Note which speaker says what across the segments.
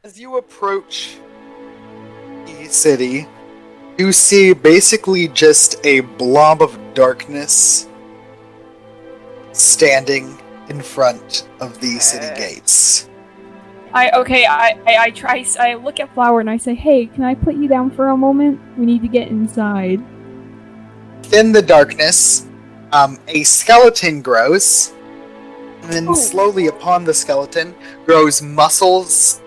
Speaker 1: As you approach the city, you see basically just a blob of darkness standing in front of the city gates.
Speaker 2: I look at Flower and I say, hey, can I put you down for a moment? We need to get inside.
Speaker 1: In the darkness, a skeleton grows, and then slowly upon the skeleton grows muscles,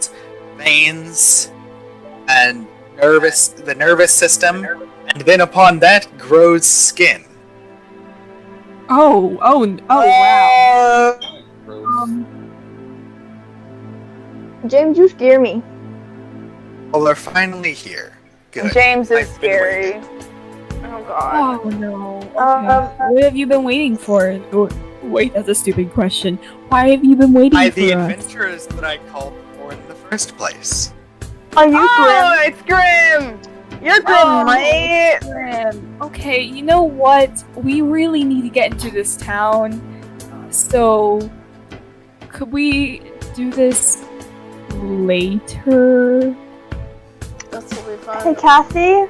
Speaker 1: veins, and the nervous system, and then upon that grows skin.
Speaker 2: Oh, wow.
Speaker 3: James, you scare me.
Speaker 1: Well, they're finally here. Good.
Speaker 4: James is
Speaker 1: I've been
Speaker 4: scary.
Speaker 1: waiting.
Speaker 4: Oh god.
Speaker 2: Oh no. Okay. What have you been waiting for? Wait, that's a stupid question. Why have you been waiting
Speaker 1: By
Speaker 2: for
Speaker 1: the
Speaker 2: us?
Speaker 1: adventurers that I called for in the first place.
Speaker 3: Are you
Speaker 4: Oh, it's Grim! You're Grim, mate!
Speaker 2: Grim. Okay, you know what? We really need to get into this town. So, could we do this later?
Speaker 4: That's totally fine.
Speaker 3: Hey, Cathy.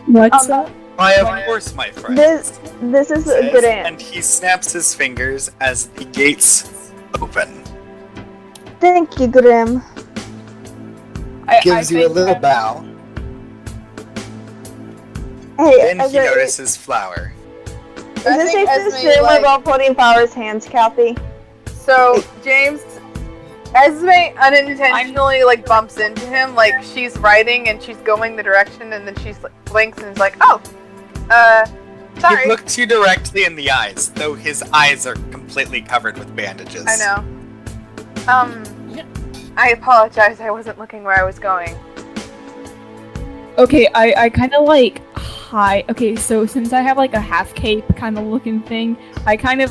Speaker 2: What's up?
Speaker 1: Why, of course, my friend.
Speaker 3: This is a good answer.
Speaker 1: And he snaps his fingers as the gates open.
Speaker 3: Thank you, Grim.
Speaker 1: Gives you a little bow.
Speaker 3: Hey,
Speaker 1: Then he notices Flower.
Speaker 3: Is this safe to assume we're both holding Flower's hands, Cathy?
Speaker 4: So, James, Esme unintentionally bumps into him, like she's writing and she's going the direction, and then she blinks and is like, "Oh, sorry."
Speaker 1: He looks you directly in the eyes, though his eyes are completely covered with bandages.
Speaker 4: I know. I apologize. I wasn't looking where I was going.
Speaker 2: Okay, I kind of hi. Okay, so since I have a half cape kind of looking thing, I kind of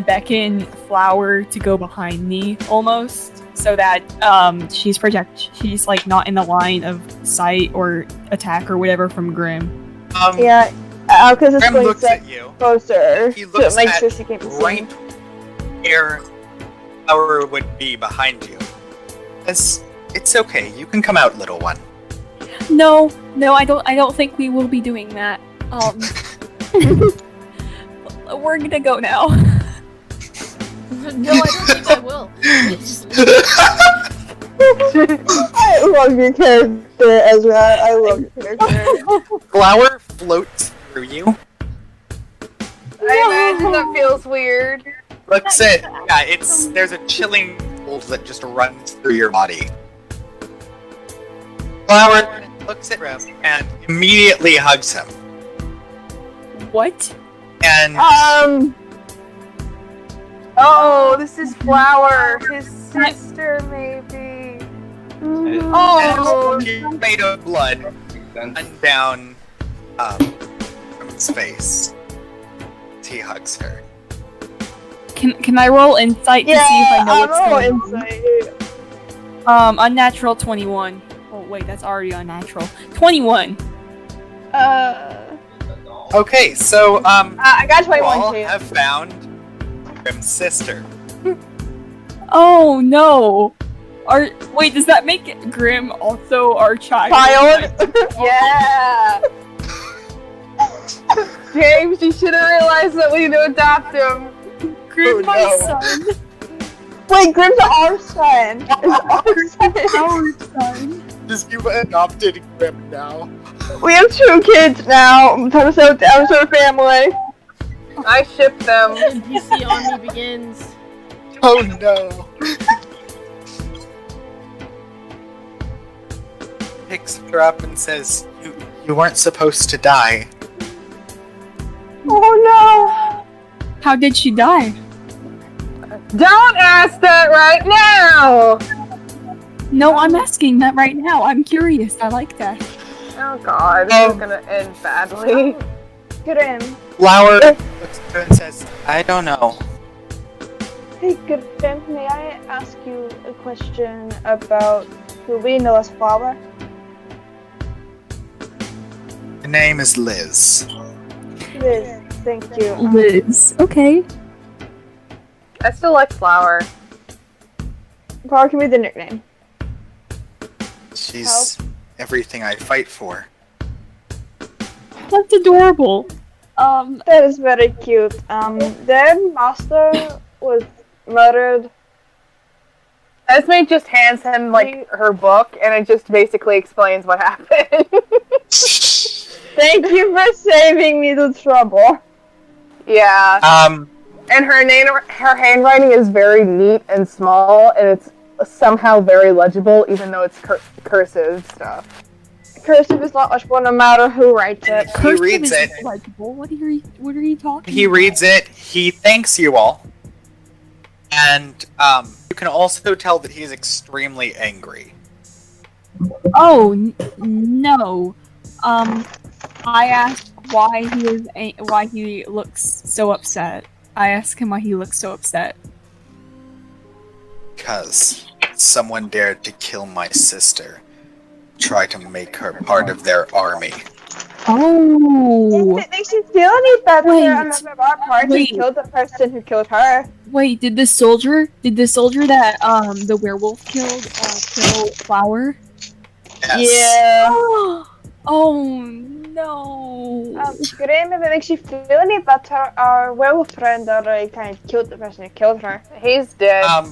Speaker 2: beckon Flower to go behind me almost, so that she's not in the line of sight or attack or whatever from Grim.
Speaker 3: Yeah, Alkas is
Speaker 1: Grim
Speaker 3: going
Speaker 1: looks at you.
Speaker 3: closer
Speaker 1: He looks
Speaker 3: to make
Speaker 1: at
Speaker 3: sure she can't be seen.
Speaker 1: right where Flower would be behind you. It's okay. You can come out, little one.
Speaker 2: No, I don't think we will be doing that. We're gonna go now.
Speaker 5: No, I don't think I will.
Speaker 3: I love your character, Ezra. I love your character.
Speaker 1: Flower floats through you.
Speaker 4: I imagine that feels weird.
Speaker 1: Looks at there's a chilling cold that just runs through your body. Flower looks at Grim and immediately hugs him.
Speaker 2: What?
Speaker 1: And
Speaker 4: oh, this is Flower, his sister, maybe.
Speaker 1: Oh, made of blood run down from his face as he hugs her.
Speaker 2: Can I roll insight to see if I know what's going on?
Speaker 3: Insight.
Speaker 2: Unnatural 21. Oh wait, that's already unnatural. 21.
Speaker 1: Okay, so
Speaker 3: I got
Speaker 1: you all
Speaker 3: 21 too.
Speaker 1: have found Grim's sister.
Speaker 2: Oh no. Wait, does that make Grim also our child?
Speaker 4: Yeah. James, you should have realized that we need to adopt him.
Speaker 2: Grim, my son.
Speaker 3: Wait, Grim's our son. It's
Speaker 2: Our son.
Speaker 1: Just you've adopted Grim now.
Speaker 3: We have 2 kids now. Episode family.
Speaker 4: I ship them.
Speaker 5: NPC army begins.
Speaker 1: Oh no. Picks her up and says, You weren't supposed to die.
Speaker 3: Oh
Speaker 2: How did she die?
Speaker 4: Don't ask that right now!
Speaker 2: No, I'm asking that right now. I'm curious. I like that.
Speaker 4: Oh god, this is gonna end badly.
Speaker 3: no. Grim.
Speaker 1: Flower looks at her and says, I don't know.
Speaker 3: Hey, Grim, may I ask you a question about who we know as Flower?
Speaker 1: Her name is Liz.
Speaker 3: Liz, thank you.
Speaker 2: Liz. Okay.
Speaker 4: I still like Flower.
Speaker 3: Flower can be the nickname.
Speaker 1: She's everything I fight for.
Speaker 2: That's adorable.
Speaker 3: That is very cute. Their master was murdered.
Speaker 4: Esme just hands him like her book, and it just basically explains what happened.
Speaker 3: Thank you for saving me the trouble.
Speaker 4: Yeah. And her handwriting is very neat and small, and it's somehow very legible, even though it's cursive stuff.
Speaker 3: Cursive is not legible no matter who writes it.
Speaker 1: He reads it.
Speaker 2: Legible. What are you talking
Speaker 1: He
Speaker 2: about?
Speaker 1: reads it. He thanks you all. And you can also tell that he's extremely angry.
Speaker 2: Oh no. I asked why he looks so upset. I asked him why he looks so upset.
Speaker 1: Because someone dared to kill my sister. Try to make her part of their army.
Speaker 2: Oh.
Speaker 3: If it makes you feel any better,
Speaker 2: Wait.
Speaker 3: a member of our party
Speaker 2: Wait.
Speaker 3: killed the person who killed her.
Speaker 2: Wait, did the soldier that the werewolf killed kill Flower?
Speaker 1: Yes.
Speaker 3: Yeah.
Speaker 2: Oh no.
Speaker 3: Grim, if it makes you feel any better, our werewolf friend already kind of killed the person who killed her.
Speaker 4: He's dead.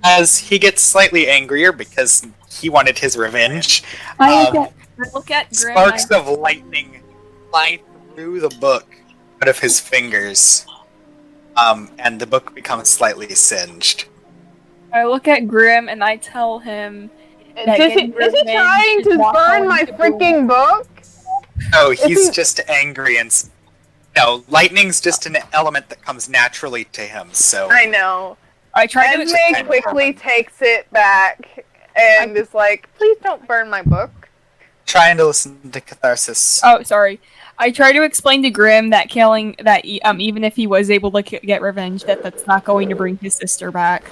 Speaker 1: As he gets slightly angrier because he wanted his revenge,
Speaker 2: I look at Grim.
Speaker 1: sparks of lightning fly through the book out of his fingers, and the book becomes slightly singed.
Speaker 2: I look at Grim and I tell him.
Speaker 4: Is he trying to burn my freaking book?
Speaker 1: Oh, he's just angry and... No, lightning's just an element that comes naturally to him, so...
Speaker 4: I know.
Speaker 2: I try to
Speaker 4: Esme quickly takes it back and is like, please don't burn my book.
Speaker 1: Trying to listen to Catharsis.
Speaker 2: Oh, sorry. I try to explain to Grim that killing that even if he was able to get revenge, that's not going to bring his sister back.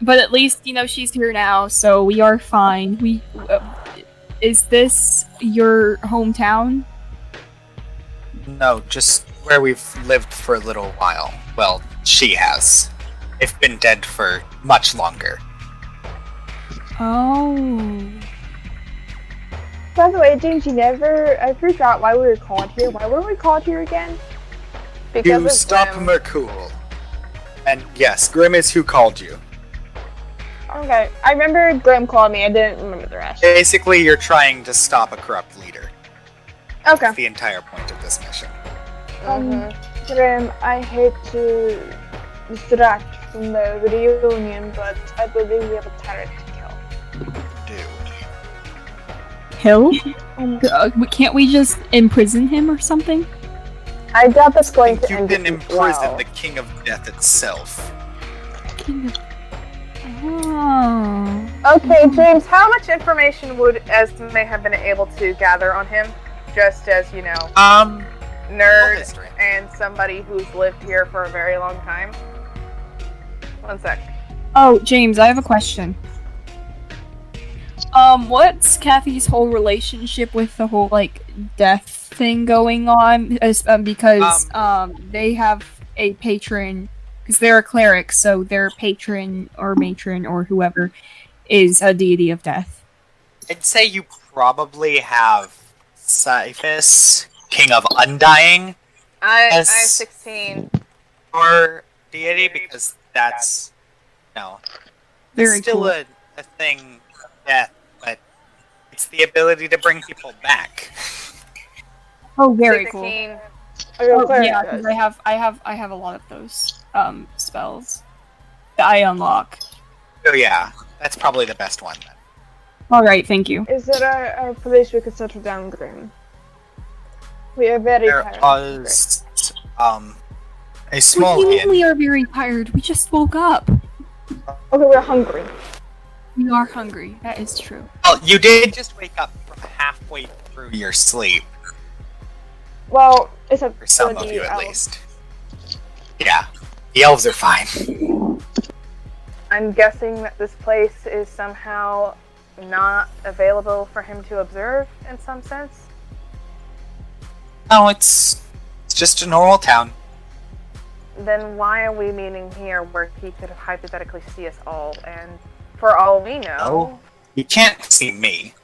Speaker 2: But at least she's here now, so we are fine. Is this your hometown?
Speaker 1: No, just where we've lived for a little while. Well, she has. They've been dead for much longer.
Speaker 2: Oh.
Speaker 3: By the way, James, I forgot why we were called here. Why were we called here again?
Speaker 4: Because
Speaker 1: You
Speaker 4: of
Speaker 1: stop
Speaker 4: Grim.
Speaker 1: Mercool. And yes, Grim is who called you.
Speaker 3: Okay, I remember Grim called me. I didn't remember the rest.
Speaker 1: Basically, you're trying to stop a corrupt leader.
Speaker 3: Okay.
Speaker 1: That's the entire point of this mission.
Speaker 3: Grim, I hate to distract from the reunion, but I believe we have a tyrant to kill.
Speaker 2: Kill? Can't we just imprison him or something?
Speaker 3: I doubt that's
Speaker 1: I
Speaker 3: going
Speaker 1: think
Speaker 3: to
Speaker 1: you
Speaker 3: end
Speaker 1: can
Speaker 3: it
Speaker 1: imprison
Speaker 3: well.
Speaker 1: the King of Death itself.
Speaker 2: Oh.
Speaker 4: Okay, James, how much information would Esme have been able to gather on him? Just as, nerd
Speaker 1: history.
Speaker 4: and somebody who's lived here for a very long time. One sec.
Speaker 2: Oh, James, I have a question. What's Cathy's whole relationship with the whole, death thing going on? Because, they have a patron, because they're a cleric, so their patron or matron or whoever is a deity of death.
Speaker 1: I'd say you probably have Cyphus, King of Undying,
Speaker 4: I'm
Speaker 1: As-
Speaker 4: 16.
Speaker 1: or deity, because that's,
Speaker 2: Very
Speaker 1: still
Speaker 2: cool.
Speaker 1: a thing, death, but it's the ability to bring people back.
Speaker 2: Oh, very cool.
Speaker 4: 16.
Speaker 2: Oh, yeah, because I have a lot of those spells that I unlock.
Speaker 1: So yeah, that's probably the best one.
Speaker 2: All right, thank you.
Speaker 3: Is there a place we could settle down, Grim? We are very
Speaker 1: There
Speaker 3: tired.
Speaker 1: was a
Speaker 2: What
Speaker 1: small
Speaker 2: do you mean
Speaker 1: inn.
Speaker 2: we are very tired? We just woke up.
Speaker 3: Okay, we're hungry.
Speaker 2: We are hungry. That is true.
Speaker 1: Well, you did just wake up from halfway through your sleep,
Speaker 3: Well, except
Speaker 1: for some
Speaker 3: for
Speaker 1: of
Speaker 3: the
Speaker 1: you at
Speaker 3: elves.
Speaker 1: least. Yeah, the elves are fine.
Speaker 4: I'm guessing that this place is somehow not available for him to observe in some sense.
Speaker 1: No, it's just a normal town.
Speaker 4: Then why are we meeting here where he could hypothetically see us all? And for all we know,
Speaker 1: Oh. He can't see me.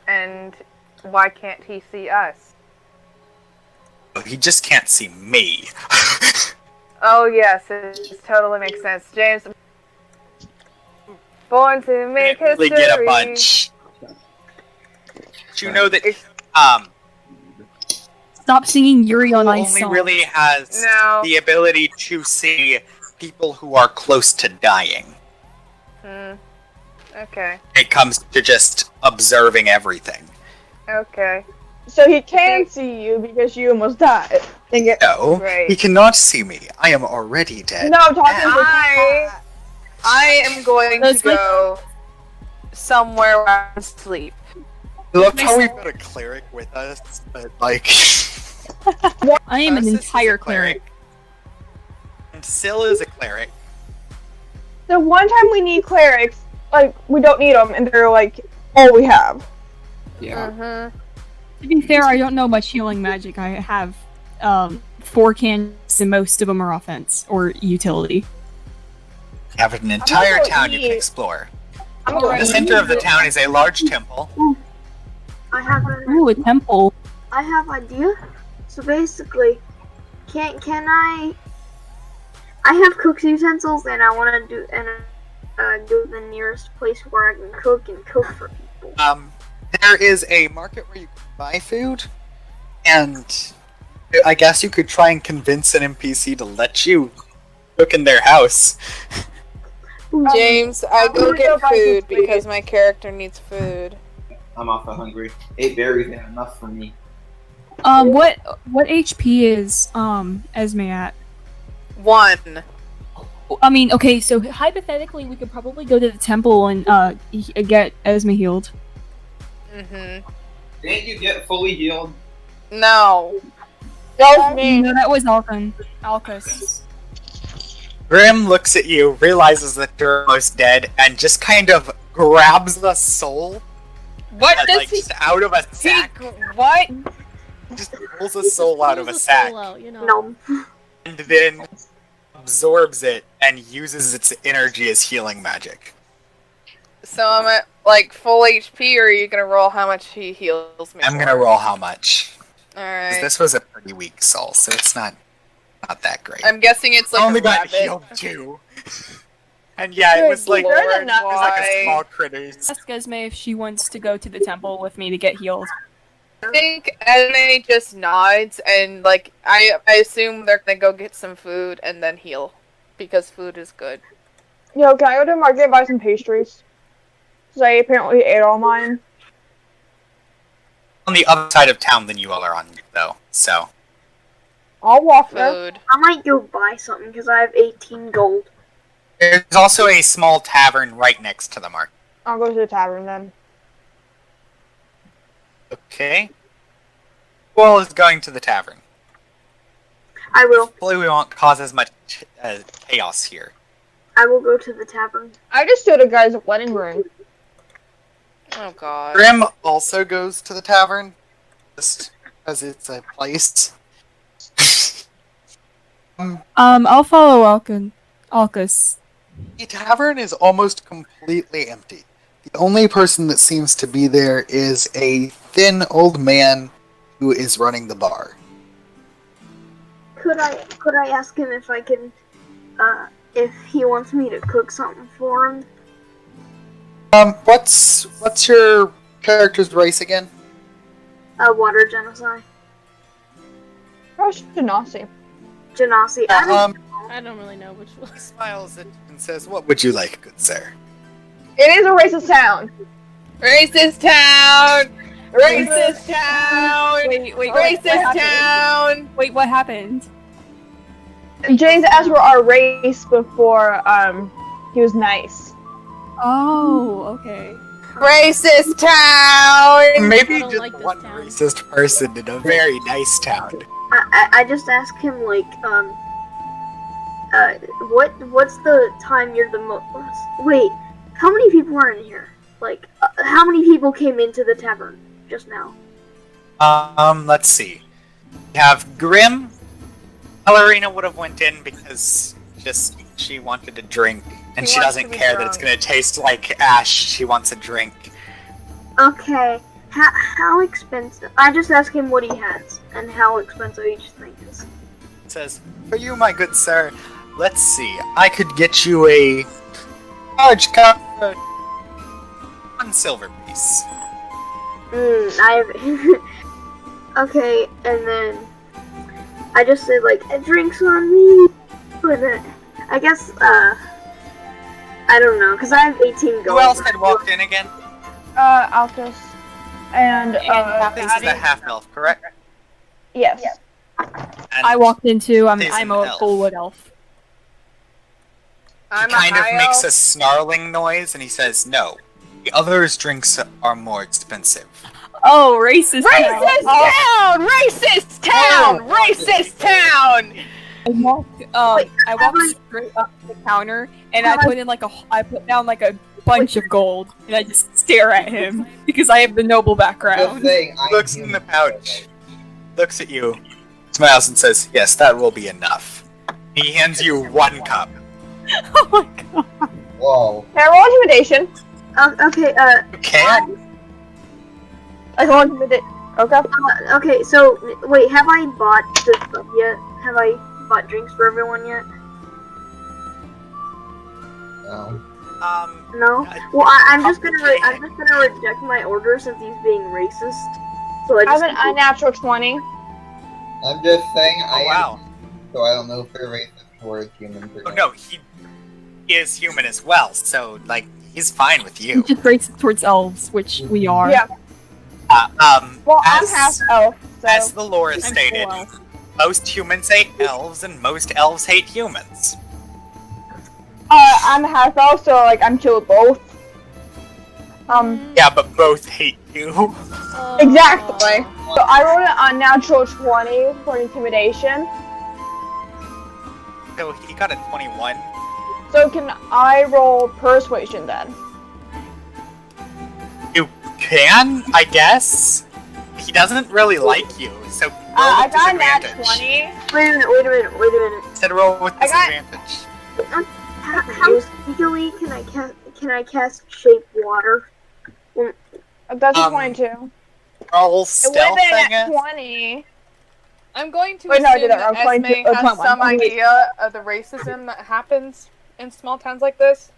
Speaker 4: And why can't he see us?
Speaker 1: He just can't see me.
Speaker 4: Oh yes, it totally makes sense. James, born to make
Speaker 1: Can't really
Speaker 4: history.
Speaker 1: get a bunch. Did you know that
Speaker 2: Stop singing Yuri on Ice
Speaker 1: only
Speaker 2: song.
Speaker 1: really has
Speaker 4: No.
Speaker 1: the ability to see people who are close to dying.
Speaker 4: Okay.
Speaker 1: It comes to just observing everything.
Speaker 4: Okay.
Speaker 3: So he can see you because you almost died.
Speaker 1: No,
Speaker 4: Great.
Speaker 1: he cannot see me. I am already dead.
Speaker 3: No, I'm talking to
Speaker 4: I am going to
Speaker 2: Those
Speaker 4: go somewhere where I sleep.
Speaker 1: Look how we've got a cleric with us, but like...
Speaker 2: I am an
Speaker 1: Catharsis is
Speaker 2: entire
Speaker 1: a
Speaker 2: cleric.
Speaker 1: And Syl is a cleric.
Speaker 3: The one time we need clerics, like, we don't need them, and they're like, all we have.
Speaker 6: Yeah.
Speaker 2: To be fair, I don't know much healing magic. I have 4 cans, and most of them are offense or utility.
Speaker 1: You have an entire
Speaker 3: gonna
Speaker 1: town you can
Speaker 3: eat.
Speaker 1: explore.
Speaker 3: I'm
Speaker 1: In
Speaker 3: gonna
Speaker 1: the center of the town is a large temple.
Speaker 7: I have
Speaker 2: Ooh, a temple.
Speaker 7: I have idea. So basically, can I have cooking utensils and I want to do go to the nearest place where I can cook for people.
Speaker 1: There is a market where you can buy food, and I guess you could try and convince an NPC to let you cook in their house.
Speaker 4: James, I
Speaker 3: I'm
Speaker 4: go
Speaker 3: gonna
Speaker 4: get
Speaker 3: go buy
Speaker 4: food
Speaker 3: some food.
Speaker 4: because my character needs food.
Speaker 6: I'm awful hungry. 8 berries ain't enough for me.
Speaker 2: What HP is Esme at?
Speaker 4: 1.
Speaker 2: I mean, okay, so hypothetically, we could probably go to the temple and get Esme healed.
Speaker 4: Mhm.
Speaker 6: Didn't you get fully healed?
Speaker 4: No.
Speaker 3: That was me.
Speaker 2: No, that was Alkas.
Speaker 1: Grim looks at you, realizes that you're almost dead, and just kind of grabs the soul,
Speaker 4: What
Speaker 1: and,
Speaker 4: does
Speaker 1: like,
Speaker 4: he?
Speaker 1: just out of a sack.
Speaker 4: What?
Speaker 1: Just pulls the soul out of a sack,
Speaker 5: Out, you know.
Speaker 7: No.
Speaker 1: and then absorbs it and uses its energy as healing magic.
Speaker 4: So I'm at like full HP, or are you gonna roll how much he heals me?
Speaker 1: I'm gonna roll how much. 'Cause
Speaker 4: Alright.
Speaker 1: this was a pretty weak soul, so it's not that great.
Speaker 4: I'm guessing it's like
Speaker 1: I only
Speaker 4: a
Speaker 1: got
Speaker 4: rabbit.
Speaker 1: healed 2. And yeah, it was like,
Speaker 3: Good
Speaker 1: it
Speaker 3: lord,
Speaker 1: was like a
Speaker 4: why?
Speaker 1: small critters.
Speaker 2: Ask Esme if she wants to go to the temple with me to get healed.
Speaker 4: I think Esme just nods and like I assume they're gonna go get some food and then heal because food is good.
Speaker 3: Yo, can I go to the market and buy some pastries? Because I apparently ate all mine.
Speaker 1: On the other side of town than you all are on, though, so.
Speaker 3: I'll walk there.
Speaker 4: Food.
Speaker 7: I might go buy something because I have 18 gold.
Speaker 1: There's also a small tavern right next to the market.
Speaker 3: I'll go to the tavern then.
Speaker 1: Okay. Who all is going to the tavern?
Speaker 7: I will.
Speaker 1: Hopefully we won't cause as much chaos here.
Speaker 7: I will go to the tavern.
Speaker 3: I just stood a guy's wedding ring.
Speaker 4: Oh god.
Speaker 1: Grim also goes to the tavern, just because it's a place.
Speaker 2: I'll follow Alkas.
Speaker 1: The tavern is almost completely empty. The only person that seems to be there is a thin old man who is running the bar.
Speaker 7: Could I ask him if I can, if he wants me to cook something for him?
Speaker 1: What's your character's race again?
Speaker 7: Water genocide.
Speaker 3: Probably should not see.
Speaker 7: Genasi. I don't
Speaker 5: I don't really know which one.
Speaker 1: He smiles at you and says, "What would you like, good sir?"
Speaker 3: It is a racist town.
Speaker 4: Racist town! Racist town!
Speaker 2: Wait,
Speaker 4: Racist town!
Speaker 2: Wait, what happened?
Speaker 3: James asked for our race before he was nice.
Speaker 2: Oh, okay.
Speaker 4: Racist town!
Speaker 1: Maybe
Speaker 5: I don't
Speaker 1: just
Speaker 5: like this
Speaker 1: one
Speaker 5: town.
Speaker 1: racist person in a very nice town.
Speaker 7: I just asked him like what's the time you're the most? Wait, how many people are in here? Like how many people came into the tavern just now?
Speaker 1: Let's see. We have Grim. Ballerina would have went in because just She wanted a drink, and
Speaker 4: She
Speaker 1: she
Speaker 4: wants
Speaker 1: doesn't
Speaker 4: to be
Speaker 1: care that it's
Speaker 4: drunk.
Speaker 1: gonna taste like ash. She wants a drink.
Speaker 7: Okay. How expensive? I just asked him what he has and how expensive each thing is.
Speaker 1: It says, "For you, my good sir, let's see. I could get you a large cup for 1 silver piece."
Speaker 7: Okay, and then I just said like drinks on me. And then I guess I don't know, cause I have 18 gold.
Speaker 1: Who else had walked in again?
Speaker 3: Alkas. And
Speaker 1: This is a half elf, correct?
Speaker 3: yes.
Speaker 1: And
Speaker 2: I walked into.
Speaker 1: He's
Speaker 2: I'm
Speaker 1: an
Speaker 2: a
Speaker 1: elf.
Speaker 2: full wood elf.
Speaker 4: I'm
Speaker 1: he kind
Speaker 4: a
Speaker 1: of
Speaker 4: high
Speaker 1: makes
Speaker 4: elf.
Speaker 1: a snarling noise, and he says, "No, the others' drinks are more expensive."
Speaker 2: Oh, racist!
Speaker 4: Racist town! Racist town! Racist town!
Speaker 2: I walked straight up to the counter, and I put down like a bunch of gold, and I just stare at him because I have the noble
Speaker 6: Good
Speaker 2: background.
Speaker 6: thing I
Speaker 1: Looks in the pouch, looks at you, smiles, and says, "Yes, that will be enough." He hands you 1 cup.
Speaker 2: Oh my god!
Speaker 6: Whoa.
Speaker 3: Can I roll intimidation?
Speaker 7: Okay,
Speaker 1: You can.
Speaker 3: I roll intimidation. Okay.
Speaker 7: okay, so wait, have I bought the stuff yet? Have I bought drinks for everyone yet?
Speaker 6: No.
Speaker 7: No. Well, I'm just gonna reject my order since he's being racist. So I
Speaker 3: I have
Speaker 7: just
Speaker 3: an unnatural 20.
Speaker 6: I'm just saying
Speaker 1: Oh wow.
Speaker 6: so I don't know if they're racist towards humans or
Speaker 1: Oh
Speaker 6: not.
Speaker 1: no, he is human as well, so like he's fine with
Speaker 2: I'm
Speaker 1: you.
Speaker 2: just racist towards elves, which we are.
Speaker 3: Yeah. Well, I'm
Speaker 1: As,
Speaker 3: half elf, so
Speaker 1: as the lore
Speaker 2: I'm
Speaker 1: stated,
Speaker 2: full elf.
Speaker 1: most humans hate elves, and most elves hate humans.
Speaker 3: I'm half elf, so like I'm chill with both.
Speaker 1: Yeah, but both hate you.
Speaker 3: Exactly. So I rolled an unnatural 20 for intimidation.
Speaker 1: So he got a 21.
Speaker 3: So can I roll persuasion then?
Speaker 1: You can, I guess. He doesn't really like you, so roll
Speaker 3: I
Speaker 1: with
Speaker 3: got a nat
Speaker 1: disadvantage.
Speaker 3: 20.
Speaker 7: wait a minute.
Speaker 1: Instead roll with
Speaker 3: I got-
Speaker 1: disadvantage.
Speaker 7: How sneakily can I cast shape water?
Speaker 3: That's a
Speaker 1: Um,
Speaker 3: 22.
Speaker 1: Roll
Speaker 3: It
Speaker 1: stealth,
Speaker 3: would have
Speaker 1: I
Speaker 3: been at
Speaker 1: guess.
Speaker 3: 20.
Speaker 4: I'm going to
Speaker 3: Wait, no, I
Speaker 4: assume
Speaker 3: did that
Speaker 4: that
Speaker 3: wrong.
Speaker 4: Esme
Speaker 3: 22
Speaker 4: has
Speaker 3: 21.
Speaker 4: some
Speaker 3: Wait.
Speaker 4: idea of the racism that happens in small towns like this.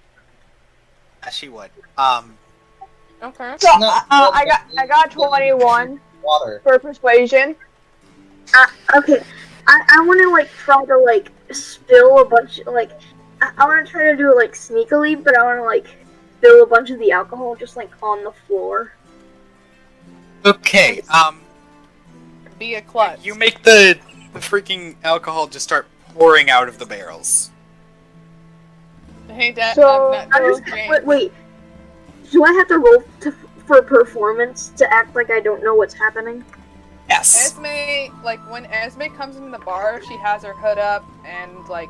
Speaker 1: She would.
Speaker 4: Okay.
Speaker 3: So
Speaker 6: No,
Speaker 3: I got 21
Speaker 6: Water.
Speaker 3: for persuasion.
Speaker 7: Okay, I want to like try to like spill a bunch like I want to try to do it like sneakily, but I want to like spill a bunch of the alcohol just like on the floor.
Speaker 1: Okay,
Speaker 4: Be a klutz.
Speaker 1: you make the freaking alcohol just start pouring out of the barrels.
Speaker 4: Hey, Dad.
Speaker 3: So,
Speaker 7: I'm just
Speaker 4: James.
Speaker 7: wait. Do I have to roll for performance to act like I don't know what's happening?
Speaker 1: Yes.
Speaker 4: Esme, like when Esme comes into the bar, she has her hood up, and like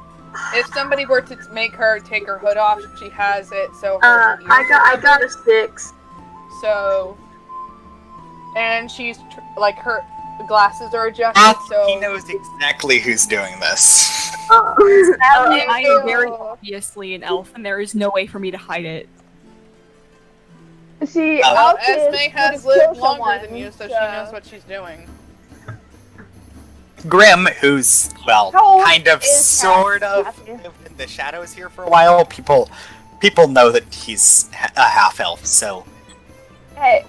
Speaker 4: if somebody were to make her take her hood off, she has it so her ears
Speaker 7: I
Speaker 4: are
Speaker 7: got a 6.
Speaker 4: so, and she's like her glasses are adjusted, so
Speaker 1: He knows exactly who's doing this.
Speaker 2: Sadly, I am very
Speaker 3: Ew.
Speaker 2: obviously an elf, and there is no way for me to hide it.
Speaker 3: See,
Speaker 1: Oh,
Speaker 3: Alkas
Speaker 4: Esme has
Speaker 3: would kill
Speaker 4: lived longer
Speaker 3: someone,
Speaker 4: than you, so she
Speaker 3: so-
Speaker 4: knows what she's doing.
Speaker 1: Grim, who's, well,
Speaker 3: How old
Speaker 1: kind of,
Speaker 3: is
Speaker 1: sort of,
Speaker 3: Cathy?
Speaker 1: lived in the shadows here for a while, people know that he's a half-elf, so...
Speaker 3: Hey,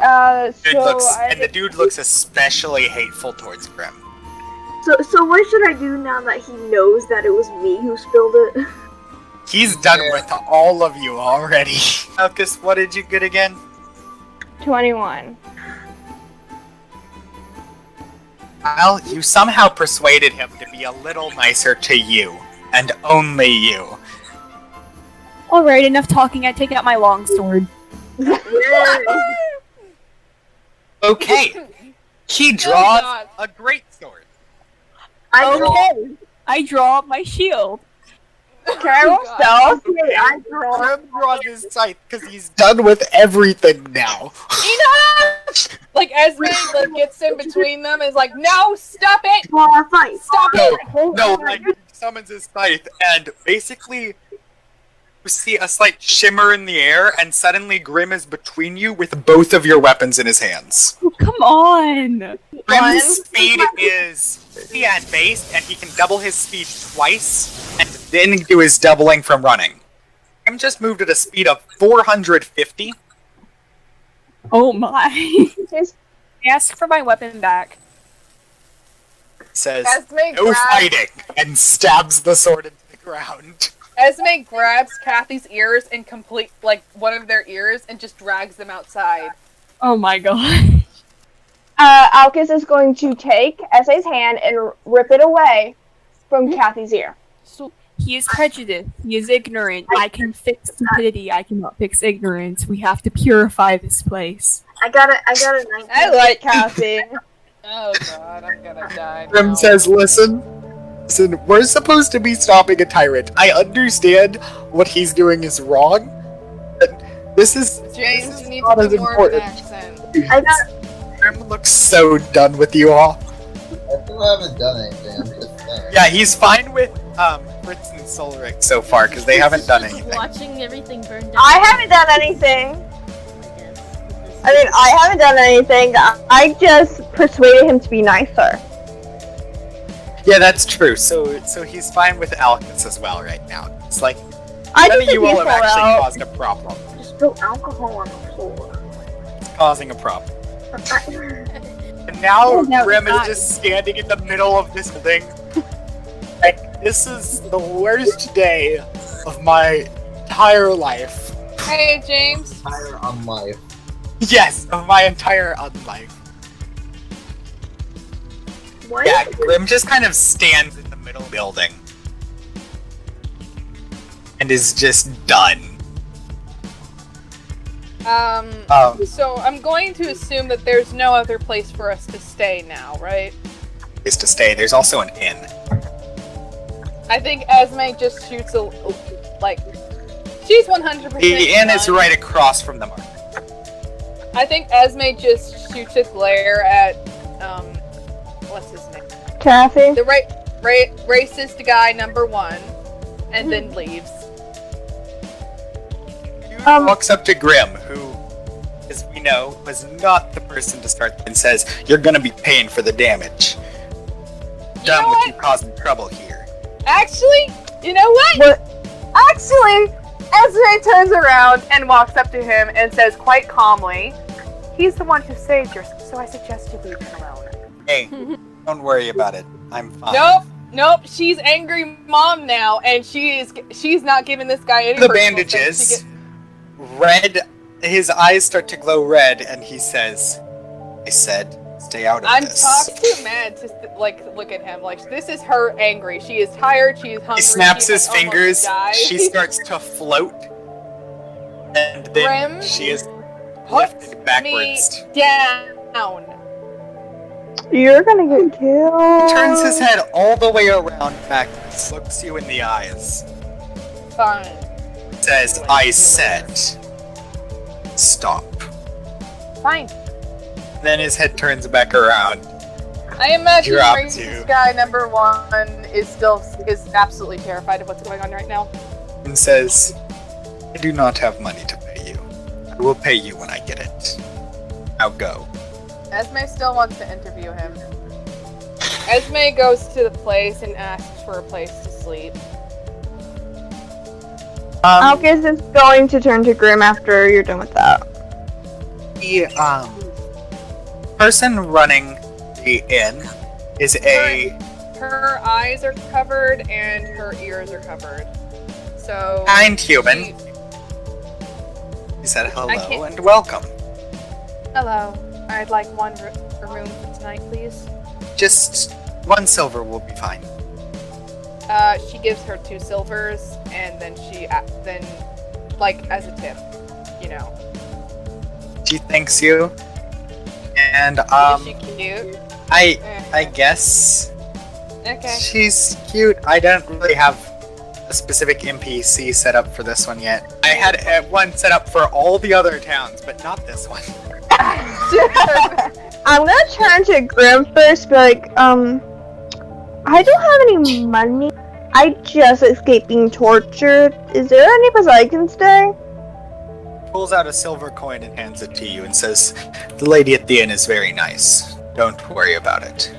Speaker 1: Dude
Speaker 3: so
Speaker 1: and the dude looks especially hateful towards Grim.
Speaker 7: So what should I do now that he knows that it was me who spilled it?
Speaker 1: He's done
Speaker 6: Yeah.
Speaker 1: with all of you already. Alkas, what did you get again?
Speaker 3: 21.
Speaker 1: Well, you somehow persuaded him to be a little nicer to you, and only you.
Speaker 2: Alright, enough talking. I take out my longsword.
Speaker 1: Okay, he draws a great sword.
Speaker 2: I draw my shield.
Speaker 3: Can I roll stealth?
Speaker 1: Grim draws his scythe because he's done with everything now.
Speaker 4: Enough! Like Esme like gets in between them, is like, no, stop it,
Speaker 7: Well, fight.
Speaker 4: stop
Speaker 1: No,
Speaker 4: it.
Speaker 1: no, like he summons his scythe, and basically You see a slight shimmer in the air, and suddenly Grim is between you with both of your weapons in his hands.
Speaker 2: Oh, come on!
Speaker 1: Grim's speed is based, and he can double his speed twice, and then do his doubling from running. Grim just moved at a speed of 450.
Speaker 2: Oh my. Ask for my weapon back.
Speaker 1: Says,
Speaker 4: Esme
Speaker 1: no
Speaker 4: grabs-
Speaker 1: fighting, and stabs the sword into the ground.
Speaker 4: Esme grabs Cathy's ears and complete, like, one of their ears and just drags them outside.
Speaker 2: Oh my god.
Speaker 3: Alkas is going to take Esme's hand and rip it away from Cathy's ear.
Speaker 5: So,
Speaker 2: He is prejudiced. He is ignorant. I can fix stupidity. I cannot fix ignorance. We have to purify this place.
Speaker 7: I got a 19.
Speaker 3: I like Cathy.
Speaker 4: Oh god, I'm gonna die.
Speaker 1: Grim
Speaker 4: now.
Speaker 1: says, listen, we're supposed to be stopping a tyrant. I understand what he's doing is wrong, but this is
Speaker 4: James, you need
Speaker 1: not
Speaker 4: to
Speaker 1: as
Speaker 4: do more of an
Speaker 1: important.
Speaker 4: accent.
Speaker 7: I got
Speaker 1: Grim looks so done with you all.
Speaker 6: I still haven't done anything. I'm just saying.
Speaker 1: Yeah, he's fine with Fritz and Solric so far because they haven't done
Speaker 5: just
Speaker 1: anything.
Speaker 5: Watching everything burn down.
Speaker 3: I haven't done anything.
Speaker 5: I guess.
Speaker 3: I mean, I haven't done anything. I just persuaded him to be nicer.
Speaker 1: Yeah, that's true. So he's fine with Alkas as well right now. It's like
Speaker 3: I
Speaker 1: none
Speaker 3: just
Speaker 1: of you all have
Speaker 3: peaceful
Speaker 1: actually
Speaker 3: out.
Speaker 1: caused a problem.
Speaker 7: spilled alcohol on the floor.
Speaker 1: It's causing a problem. And now
Speaker 2: Oh, no,
Speaker 1: Grim
Speaker 2: it's
Speaker 1: is
Speaker 2: not.
Speaker 1: just standing in the middle of this thing. Like, this is the worst day of my entire life.
Speaker 4: Hey, James.
Speaker 6: Higher on life.
Speaker 1: Yes, of my entire life.
Speaker 7: Why
Speaker 1: Yeah,
Speaker 7: is it-
Speaker 1: Grim just kind of stands in the middle building. And is just done.
Speaker 4: So I'm going to assume that there's no other place for us to stay now, right?
Speaker 1: Is to stay. There's also an inn.
Speaker 4: I think Esme just shoots a, like, she's 100%
Speaker 1: The inn is
Speaker 4: done.
Speaker 1: right across from the market.
Speaker 4: I think Esme just shoots a glare at, what's his name?
Speaker 3: Cathy?
Speaker 4: The racist guy number 1, and then leaves.
Speaker 1: Dude walks up to Grim, who, as we know, was not the person to start, and says, "You're gonna be paying for the damage. Done
Speaker 4: know
Speaker 1: with
Speaker 4: what?
Speaker 1: you causing trouble here."
Speaker 4: Actually, you know what? Actually, Ezra turns around and walks up to him and says quite calmly, "He's the one who saved yours, so I suggest you leave him alone."
Speaker 1: Hey, don't worry about it. I'm fine.
Speaker 4: Nope. She's angry mom now, and she's not giving this guy any
Speaker 1: The
Speaker 4: personal
Speaker 1: bandages.
Speaker 4: space to
Speaker 1: Red. His eyes start to glow red, and he says, "I said, stay out of
Speaker 4: I'm
Speaker 1: this."
Speaker 4: too mad to look at him. Like, this is her angry. She is tired. She is hungry.
Speaker 1: He snaps
Speaker 4: she
Speaker 1: his
Speaker 4: has almost
Speaker 1: fingers.
Speaker 4: died.
Speaker 1: She starts to float, and then
Speaker 4: Grim,
Speaker 1: she is
Speaker 4: Put
Speaker 1: lifted backwards.
Speaker 4: me down.
Speaker 3: You're gonna get killed.
Speaker 1: Turns his head all the way around backwards, looks you in the eyes,
Speaker 4: Fine.
Speaker 1: says, "I said, stop."
Speaker 4: Fine.
Speaker 1: Then his head turns back around.
Speaker 4: I imagine
Speaker 1: Drop
Speaker 4: racist
Speaker 1: you.
Speaker 4: guy number 1 is absolutely terrified of what's going on right now.
Speaker 1: And says, "I do not have money to pay you. I will pay you when I get it. Now go."
Speaker 4: Esme still wants to interview him. Esme goes to the place and asks for a place to sleep.
Speaker 3: Alkas is going to turn to Grim after you're done with that.
Speaker 1: The person running the inn is a
Speaker 4: Her eyes are covered and her ears are covered. So
Speaker 1: kind human.
Speaker 4: she-
Speaker 1: He said
Speaker 4: I
Speaker 1: hello
Speaker 4: can't-
Speaker 1: and welcome.
Speaker 4: Hello. I'd like one room for tonight, please.
Speaker 1: Just 1 silver will be fine.
Speaker 4: She gives her 2 silvers, and then then, like, as a tip, you know.
Speaker 1: She thanks you. And
Speaker 4: Is she cute?
Speaker 1: I guess
Speaker 4: Okay.
Speaker 1: she's cute. I don't really have a specific NPC set up for this one yet. I had one set up for all the other towns, but not this one.
Speaker 3: I'm gonna turn to Grim first, be like, I don't have any money. I just escaped being tortured. Is there any place I can stay?
Speaker 1: Pulls out a silver coin and hands it to you and says, "The lady at the inn is very nice. Don't worry about it."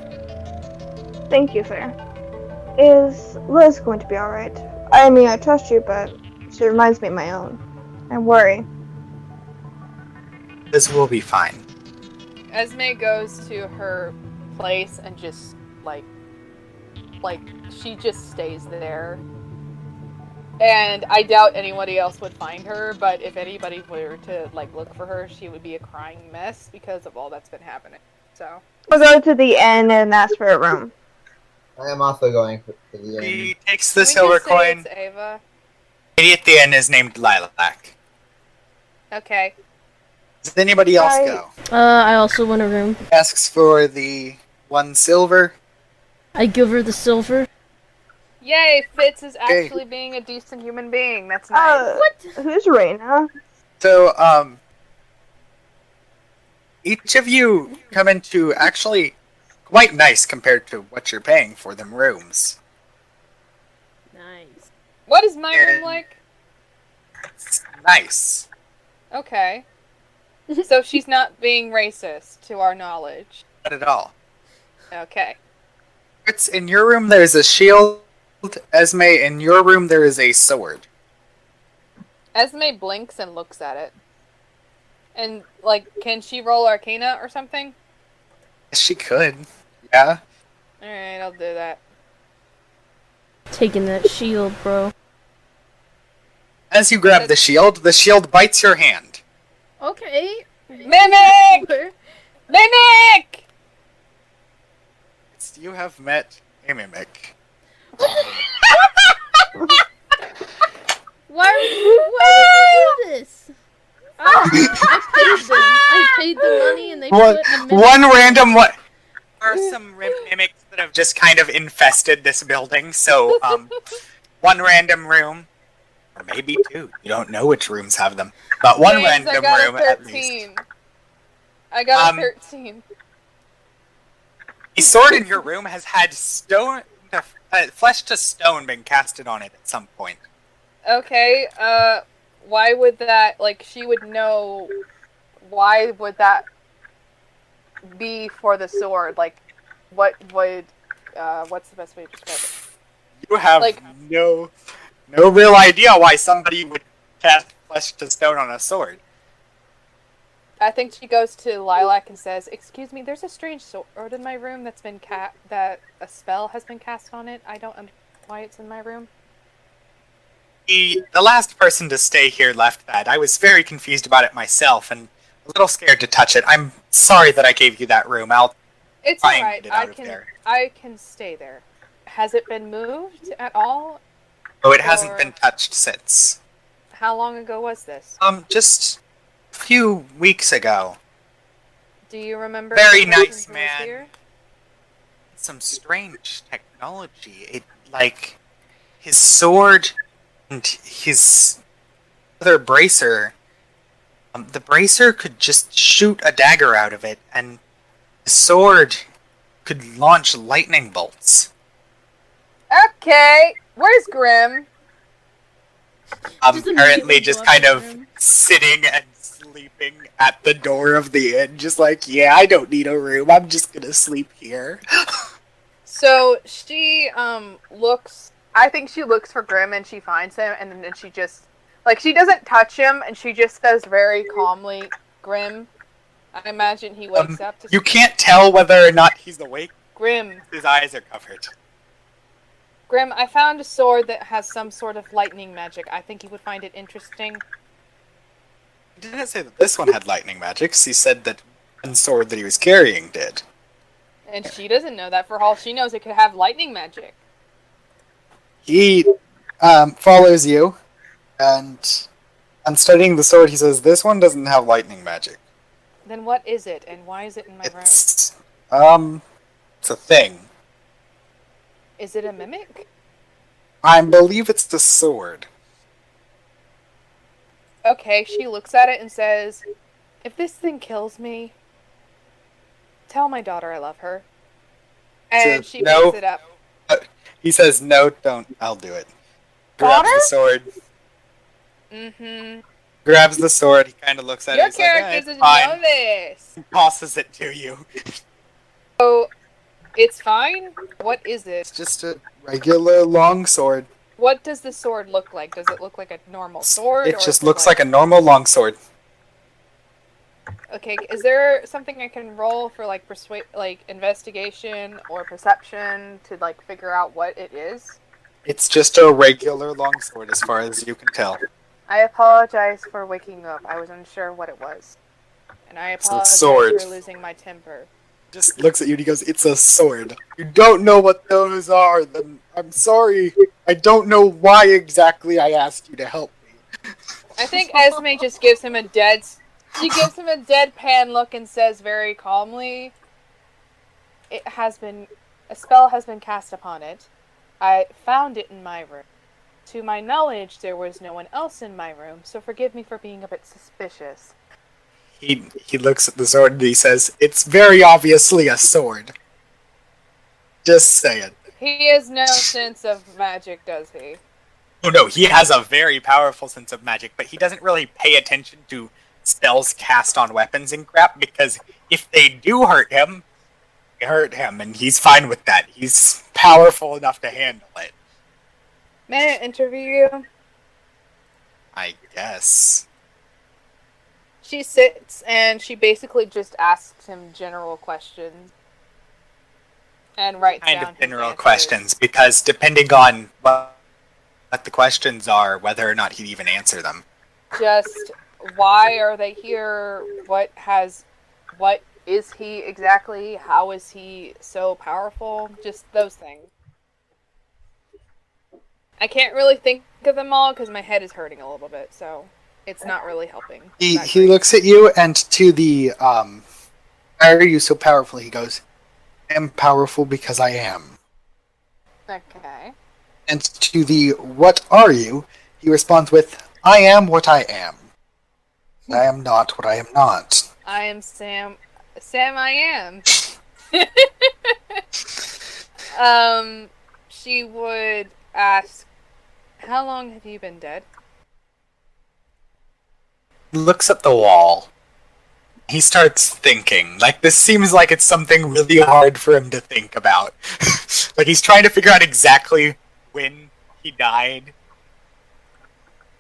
Speaker 3: Thank you, sir. Is Liz going to be alright? I mean, I trust you, but she reminds me of my own. I worry.
Speaker 1: This will be fine.
Speaker 4: Esme goes to her place and just like she just stays there. And I doubt anybody else would find her, but if anybody were to like look for her, she would be a crying mess because of all that's been happening. So
Speaker 3: We'll go to the inn and ask for a room.
Speaker 6: I am also going for the end.
Speaker 1: He takes the
Speaker 4: Can we
Speaker 1: silver
Speaker 4: just say
Speaker 1: coin.
Speaker 4: it's Ava?
Speaker 1: The lady at the inn is named Lilac.
Speaker 4: Okay.
Speaker 1: Does anybody else go?
Speaker 5: I also want a room.
Speaker 1: Asks for the 1 silver.
Speaker 5: I give her the silver.
Speaker 4: Yay, Fitz is actually being a decent human being. That's nice.
Speaker 5: What?
Speaker 3: Who's Reina?
Speaker 1: So, each of you come into actually quite nice compared to what you're paying for them rooms.
Speaker 5: Nice.
Speaker 4: What is my room like?
Speaker 1: It's nice.
Speaker 4: Okay. So she's not being racist, to our knowledge.
Speaker 1: Not at all.
Speaker 4: Okay.
Speaker 1: It's in your room there's a shield. Esme, in your room there is a sword.
Speaker 4: Esme blinks and looks at it. And, like, can she roll Arcana or something?
Speaker 1: She could. Yeah.
Speaker 4: Alright, I'll do that.
Speaker 5: Taking that shield, bro.
Speaker 1: As you grab the shield bites your hand.
Speaker 5: Okay.
Speaker 4: Mimic! Mimic!
Speaker 1: You have met a mimic.
Speaker 5: Why would you do this? I paid them. I paid the money and they put a mimic.
Speaker 1: One random one. There are some mimics that have just kind of infested this building, so one random room, or maybe 2. You don't know which rooms have them, but one
Speaker 4: James,
Speaker 1: random
Speaker 4: I got
Speaker 1: room
Speaker 4: a
Speaker 1: at
Speaker 4: 13.
Speaker 1: least.
Speaker 4: I got a 13.
Speaker 1: The sword in your room has had flesh to stone been casted on it at some point.
Speaker 4: Okay, why would that, like, she would know, why would that be for the sword? Like, what would, what's the best way to describe it?
Speaker 1: You have
Speaker 4: Like-
Speaker 1: no real idea why somebody would cast flesh to stone on a sword.
Speaker 4: I think she goes to Lilac and says, "Excuse me, there's a strange sword in my room that's been that a spell has been cast on it. I don't understand why it's in my room."
Speaker 1: The last person to stay here left that. I was very confused about it myself and a little scared to touch it. I'm sorry that I gave you that room.
Speaker 4: It's
Speaker 1: Try and
Speaker 4: alright.
Speaker 1: get it out of there.
Speaker 4: I can stay there. Has it been moved at all?
Speaker 1: Oh, it hasn't
Speaker 4: Or-
Speaker 1: been touched since.
Speaker 4: How long ago was this?
Speaker 1: Just a few weeks ago.
Speaker 4: Do you remember?
Speaker 1: Very
Speaker 4: the person
Speaker 1: nice,
Speaker 4: who was
Speaker 1: man.
Speaker 4: here?
Speaker 1: Some strange technology. His sword and his other bracer. The bracer could just shoot a dagger out of it, and the sword could launch lightning bolts.
Speaker 4: Okay, where's Grim?
Speaker 5: Just
Speaker 1: Currently
Speaker 5: immediately
Speaker 1: just
Speaker 5: go
Speaker 1: kind
Speaker 5: up to
Speaker 1: of
Speaker 5: him.
Speaker 1: sitting and sleeping at the door of the inn, just like, yeah, I don't need a room, I'm just gonna sleep here.
Speaker 4: So she looks. I think she looks for Grim and she finds him, and then she just she doesn't touch him, and she just says very calmly, "Grim." I imagine he wakes up to.
Speaker 1: You can't tell whether or not he's awake.
Speaker 4: Grim.
Speaker 1: His eyes are covered.
Speaker 4: Grim, I found a sword that has some sort of lightning magic. I think you would find it interesting.
Speaker 1: He didn't say that this one had lightning magics. He said that one sword that he was carrying did.
Speaker 4: And she doesn't know that. For all she knows, it could have lightning magic.
Speaker 1: He follows you, and on studying the sword, he says, "This one doesn't have lightning magic.
Speaker 4: Then what is it, and why is it in my room?
Speaker 1: It's a thing.
Speaker 4: Is it a mimic?
Speaker 1: I believe it's the sword."
Speaker 4: Okay, she looks at it and says, "If this thing kills me, tell my daughter I love her." And she
Speaker 1: No.
Speaker 4: picks it up.
Speaker 1: He says, no, don't. I'll do it.
Speaker 4: Got
Speaker 1: Grabs the sword.
Speaker 4: Mm-hmm.
Speaker 1: Grabs the sword. He kind of looks at it.
Speaker 4: Your
Speaker 1: He's like,
Speaker 4: character
Speaker 1: it's
Speaker 4: doesn't
Speaker 1: fine.
Speaker 4: know this.
Speaker 1: He tosses it to you.
Speaker 4: So, it's fine? What is
Speaker 1: It's
Speaker 4: it?
Speaker 1: just a regular long sword.
Speaker 4: What does the sword look like? Does it look like a normal sword?
Speaker 1: It
Speaker 4: or
Speaker 1: just
Speaker 4: is
Speaker 1: looks like a normal long sword.
Speaker 4: Okay, is there something I can roll for like investigation or perception to like figure out what it is?
Speaker 1: It's just a regular long sword as far as you can tell.
Speaker 4: I apologize for waking up. I was unsure what it was. And I
Speaker 1: It's a
Speaker 4: apologize
Speaker 1: sword.
Speaker 4: for losing my temper.
Speaker 1: Just looks at you and he goes, it's a sword. You don't know what those are, then I'm sorry. I don't know why exactly I asked you to help me.
Speaker 4: I think Esme just gives him a deadpan look and says very calmly, a spell has been cast upon it. I found it in my room. To my knowledge, there was no one else in my room, so forgive me for being a bit suspicious.
Speaker 1: He looks at the sword and he says, it's very obviously a sword. Just saying.
Speaker 4: He has no sense of magic, does he?
Speaker 1: Oh no, he has a very powerful sense of magic, but he doesn't really pay attention to spells cast on weapons and crap, because if they do hurt him, they hurt him, and he's fine with that. He's powerful enough to handle it.
Speaker 4: May I interview you?
Speaker 1: I guess.
Speaker 4: She sits and she basically just asks him general questions. And writes
Speaker 1: Kind
Speaker 4: down
Speaker 1: of
Speaker 4: his
Speaker 1: general
Speaker 4: answers.
Speaker 1: questions, because depending on what the questions are, whether or not he'd even answer them.
Speaker 4: Just why are they here? What is he exactly? How is he so powerful? Just those things. I can't really think of them all because my head is hurting a little bit, so it's not really helping.
Speaker 1: He looks at you, and to the, why are you so powerful? He goes, I am powerful because I am.
Speaker 4: Okay.
Speaker 1: And to the, what are you? He responds with, I am what I am. I am not what I am not.
Speaker 4: I am Sam. Sam, I am. She would ask, how long have you been dead?
Speaker 1: Looks at the wall. He starts thinking. Like, this seems like it's something really hard for him to think about. Like, he's trying to figure out exactly when he died.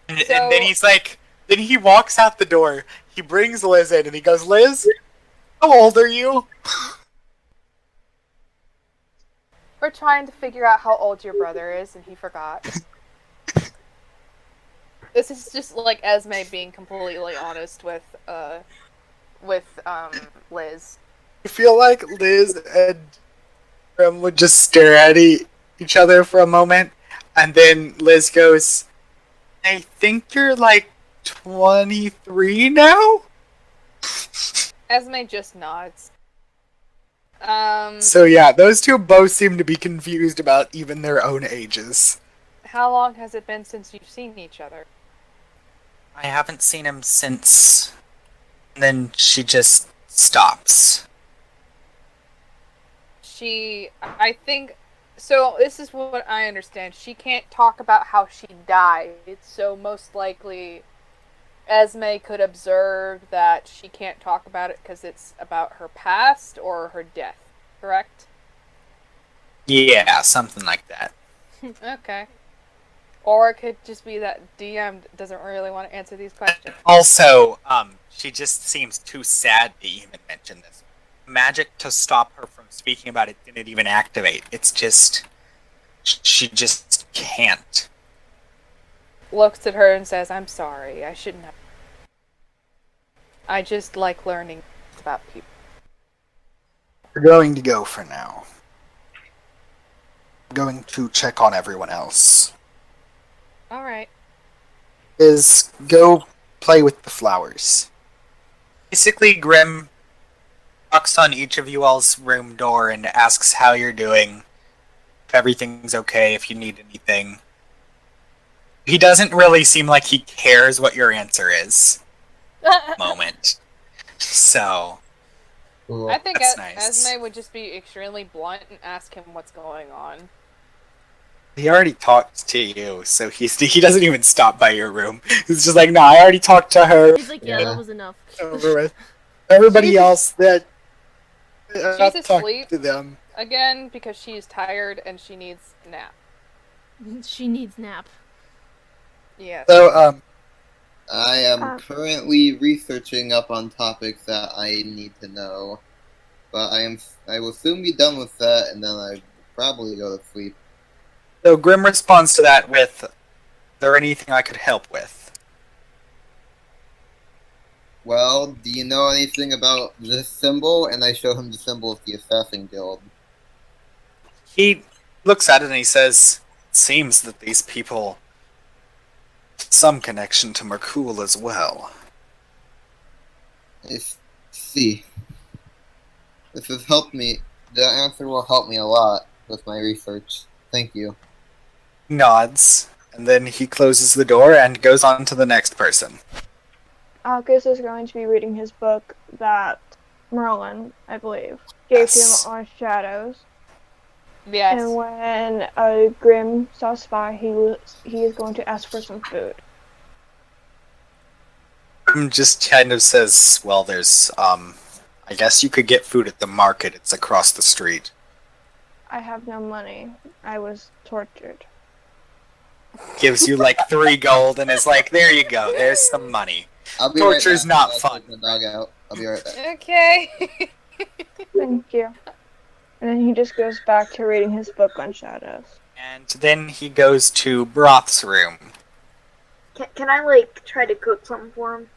Speaker 1: And then he's like, then he walks out the door, he brings Liz in, and he goes, Liz, how old are you?
Speaker 4: We're trying to figure out how old your brother is, and he forgot. This is just like Esme being completely honest with Liz.
Speaker 1: I feel like Liz and Grim would just stare at each other for a moment, and then Liz goes, I think you're like 23 now?
Speaker 4: Esme just nods.
Speaker 1: So yeah, those two both seem to be confused about even their own ages.
Speaker 4: How long has it been since you've seen each other?
Speaker 1: I haven't seen him since... And then she just stops.
Speaker 4: I think, so this is what I understand. She can't talk about how she died, so most likely Esme could observe that she can't talk about it because it's about her past or her death, correct?
Speaker 1: Yeah, something like that.
Speaker 4: Okay. Or it could just be that DM doesn't really want to answer these questions.
Speaker 1: Also, she just seems too sad to even mention this. Magic to stop her from speaking about it didn't even activate. It's just... She just can't.
Speaker 4: Looks at her and says, I'm sorry, I shouldn't have. I just like learning about people.
Speaker 1: We're going to go for now. I'm going to check on everyone else.
Speaker 4: Alright.
Speaker 1: Is go play with the flowers. Basically, Grim knocks on each of you all's room door and asks how you're doing, if everything's okay, if you need anything. He doesn't really seem like he cares what your answer is. Moment. So,
Speaker 4: I think
Speaker 1: that's nice.
Speaker 4: Esme would just be extremely blunt and ask him what's going on.
Speaker 1: He already talked to you, so he doesn't even stop by your room. He's just like, no, I already talked to her.
Speaker 5: He's like, yeah, that was enough.
Speaker 1: Over with. Everybody else that
Speaker 4: She's
Speaker 1: talked
Speaker 4: asleep
Speaker 1: to them.
Speaker 4: again because she's tired and she needs a nap.
Speaker 5: She needs nap.
Speaker 4: Yes.
Speaker 1: So,
Speaker 8: I am currently researching up on topics that I need to know, but I will soon be done with that, and then I will probably go to sleep.
Speaker 1: So Grim responds to that with, "Is there anything I could help with?"
Speaker 8: Well, do you know anything about this symbol? And I show him the symbol of the Assassin Guild.
Speaker 1: He looks at it and he says, "It seems that these people have some connection to Merkul as well."
Speaker 8: I see. This has helped me. The answer will help me a lot with my research. Thank you.
Speaker 1: Nods, and then he closes the door and goes on to the next person.
Speaker 3: Alkas is going to be reading his book that Merlin, I believe, gave to him on Shadows.
Speaker 4: Yes.
Speaker 3: And when Grim stops by, he is going to ask for some food.
Speaker 1: Grim just kind of says, "Well, there's, I guess you could get food at the market. It's across the street."
Speaker 3: I have no money. I was tortured.
Speaker 1: Gives you like 3 gold and is like, "There you go. There's some money."
Speaker 8: I'll be
Speaker 1: Torture's
Speaker 8: right back.
Speaker 1: not
Speaker 8: I'll
Speaker 1: fun.
Speaker 8: take the dog out. I'll be right back.
Speaker 4: Okay.
Speaker 3: Thank you. And then he just goes back to reading his book on Shadows.
Speaker 1: And then he goes to Broth's room.
Speaker 7: Can I, like, try to cook something for him?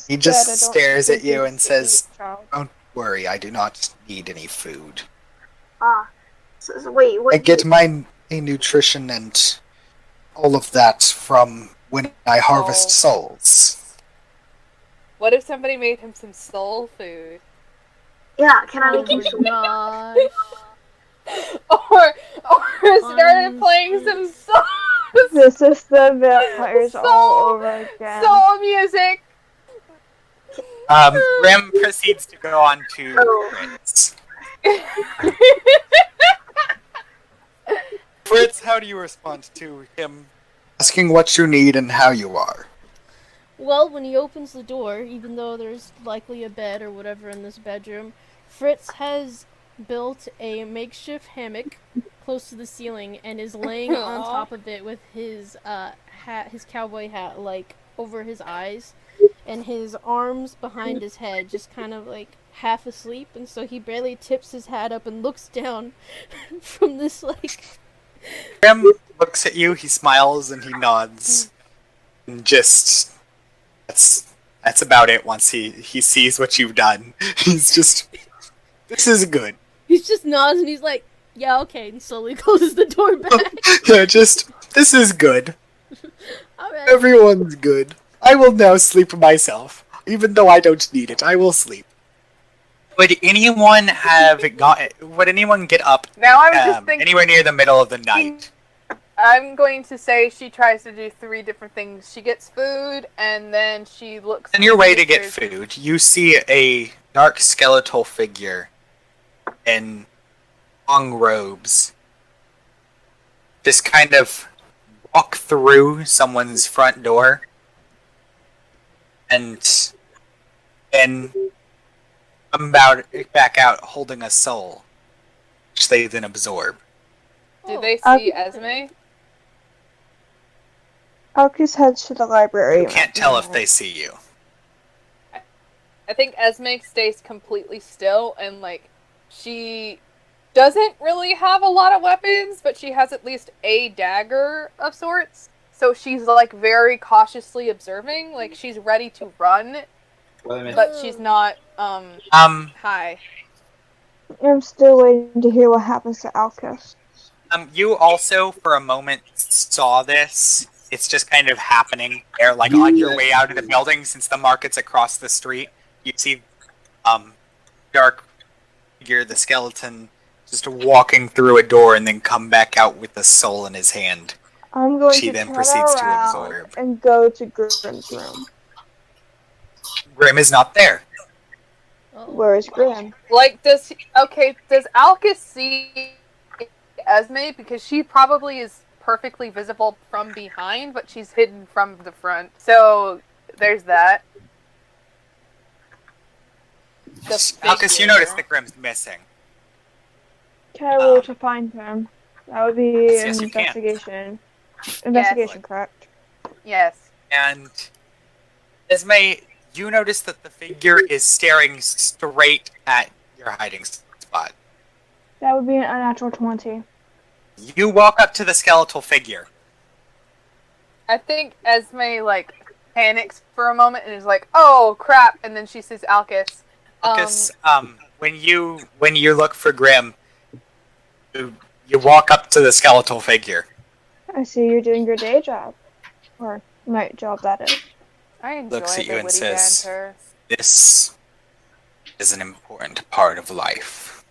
Speaker 1: He just stares at you and says, "Don't worry, I do not need any food.
Speaker 7: So wait, what?
Speaker 1: I get my nutrition and all of that from when I harvest souls."
Speaker 4: What if somebody made him some soul food?
Speaker 7: Yeah, can I
Speaker 5: Oh
Speaker 7: make you
Speaker 5: my
Speaker 7: some?
Speaker 5: gosh.
Speaker 4: Or started playing some soul.
Speaker 3: This is the vampires all over again.
Speaker 4: Soul music.
Speaker 1: Grim proceeds to go on to Fritz. Fritz, how do you respond to him asking what you need and how you are?
Speaker 5: Well, when he opens the door, even though there's likely a bed or whatever in this bedroom, Fritz has built a makeshift hammock close to the ceiling and is laying on top of it with his his cowboy hat, like, over his eyes, and his arms behind his head, just kind of, like, half asleep, and so he barely tips his hat up and looks down from this, like...
Speaker 1: Grim looks at you, he smiles, and he nods. And just... That's about it once he sees what you've done. He's just... This is good.
Speaker 5: He just nods and he's like, yeah, okay, and slowly closes the door back.
Speaker 1: Yeah, just... This is good.
Speaker 5: Alright.
Speaker 1: Everyone's good. I will now sleep myself. Even though I don't need it, I will sleep. Would anyone get up
Speaker 4: Now I was just thinking.
Speaker 1: anywhere near the middle of the night?
Speaker 4: I'm going to say she tries to do 3 different things. She gets food, and then she looks...
Speaker 1: On your way to get food, you see a dark skeletal figure in long robes just kind of walk through someone's front door and then come back out holding a soul, which they then absorb.
Speaker 4: Do they see Esme?
Speaker 3: Alkas heads to the library.
Speaker 1: You can't tell if they see you.
Speaker 4: I think Esme stays completely still, and, like, she doesn't really have a lot of weapons, but she has at least a dagger of sorts. So she's, like, very cautiously observing. Like, she's ready to run, but she's not, high.
Speaker 3: I'm still waiting to hear what happens to Alkas.
Speaker 1: You also, for a moment, saw this. It's just kind of happening there, like, on your way out of the building, since the market's across the street. You see, dark figure, the skeleton, just walking through a door and then come back out with the soul in his hand.
Speaker 3: I'm going
Speaker 1: She
Speaker 3: to
Speaker 1: then
Speaker 3: turn
Speaker 1: proceeds to
Speaker 3: around
Speaker 1: absorb.
Speaker 3: and go to Grim's room.
Speaker 1: Grim is not there.
Speaker 3: Where is Grim?
Speaker 4: Like, does Alkas see Esme because she probably is perfectly visible from behind, but she's hidden from the front. So there's that.
Speaker 1: Alkas, you notice that Grim's missing.
Speaker 3: Can I roll to find him? That would be
Speaker 1: Yes,
Speaker 3: an
Speaker 1: you can.
Speaker 3: investigation. Investigation, correct?
Speaker 4: Yes.
Speaker 1: And Esme, you notice that the figure is staring straight at your hiding spot.
Speaker 3: That would be an unnatural 20.
Speaker 1: You walk up to the skeletal figure.
Speaker 4: I think Esme, like, panics for a moment and is like, oh, crap, and then she sees Alkas.
Speaker 1: Alkas, when you look for Grim, you walk up to the skeletal figure.
Speaker 3: I see you're doing your day job. Or night job, that is.
Speaker 4: I enjoy
Speaker 1: Looks at
Speaker 4: the
Speaker 1: you and
Speaker 4: witty
Speaker 1: says,
Speaker 4: banter.
Speaker 1: "This is an important part of life."